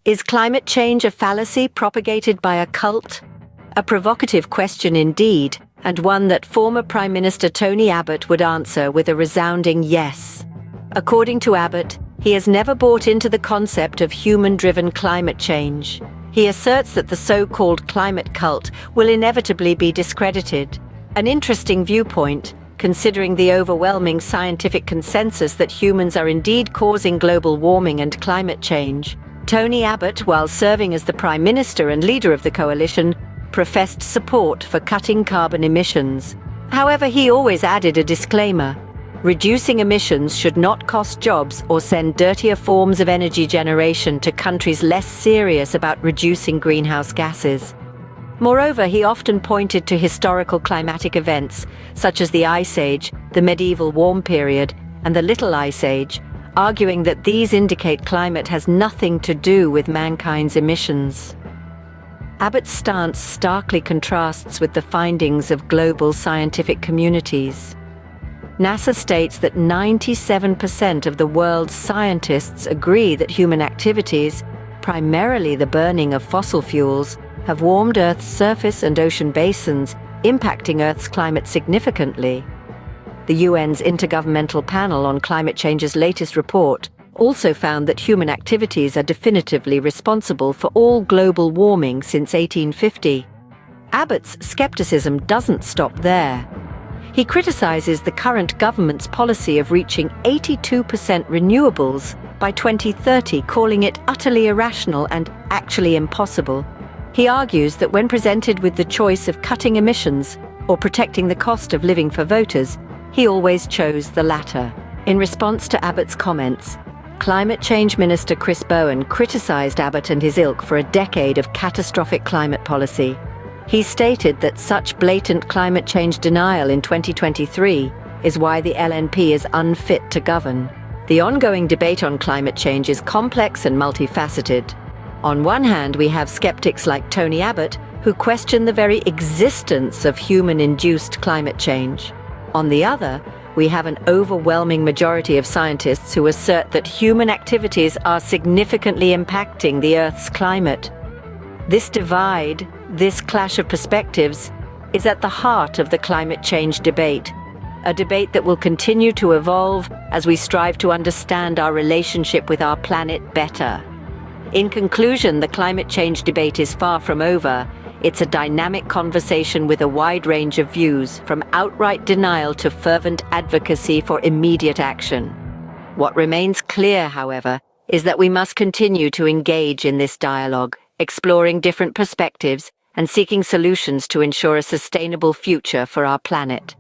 Is climate change a fallacy propagated by a cult? A provocative question indeed, and one that former Prime Minister Tony Abbott would answer with a resounding yes. According to Abbott, he has never bought into the concept of human-driven climate change. He asserts that the so-called climate cult will inevitably be discredited. An interesting viewpoint, considering the overwhelming scientific consensus that humans are indeed causing global warming and climate change. Tony Abbott, while serving as the Prime Minister and leader of the coalition, professed support for cutting carbon emissions. However, he always added a disclaimer: reducing emissions should not cost jobs or send dirtier forms of energy generation to countries less serious about reducing greenhouse gases. Moreover, he often pointed to historical climatic events, such as the Ice Age, the medieval warm period, and the Little Ice Age, arguing that these indicate climate has nothing to do with mankind's emissions. Abbott's stance starkly contrasts with the findings of global scientific communities. NASA states that 97% of the world's scientists agree that human activities, primarily the burning of fossil fuels, have warmed Earth's surface and ocean basins, impacting Earth's climate significantly. The UN's Intergovernmental Panel on Climate Change's latest report also found that human activities are definitively responsible for all global warming since 1850. Abbott's skepticism doesn't stop there. He criticizes the current government's policy of reaching 82% renewables by 2030, calling it utterly irrational and actually impossible. He argues that when presented with the choice of cutting emissions or protecting the cost of living for voters, he always chose the latter. In response to Abbott's comments, Climate Change Minister Chris Bowen criticized Abbott and his ilk for a decade of catastrophic climate policy. He stated that such blatant climate change denial in 2023 is why the LNP is unfit to govern. The ongoing debate on climate change is complex and multifaceted. On one hand, we have skeptics like Tony Abbott, who question the very existence of human-induced climate change. On the other, we have an overwhelming majority of scientists who assert that human activities are significantly impacting the Earth's climate. This divide, this clash of perspectives, is at the heart of the climate change debate, a debate that will continue to evolve as we strive to understand our relationship with our planet better. In conclusion, the climate change debate is far from over. It's a dynamic conversation with a wide range of views, from outright denial to fervent advocacy for immediate action. What remains clear, however, is that we must continue to engage in this dialogue, exploring different perspectives and seeking solutions to ensure a sustainable future for our planet.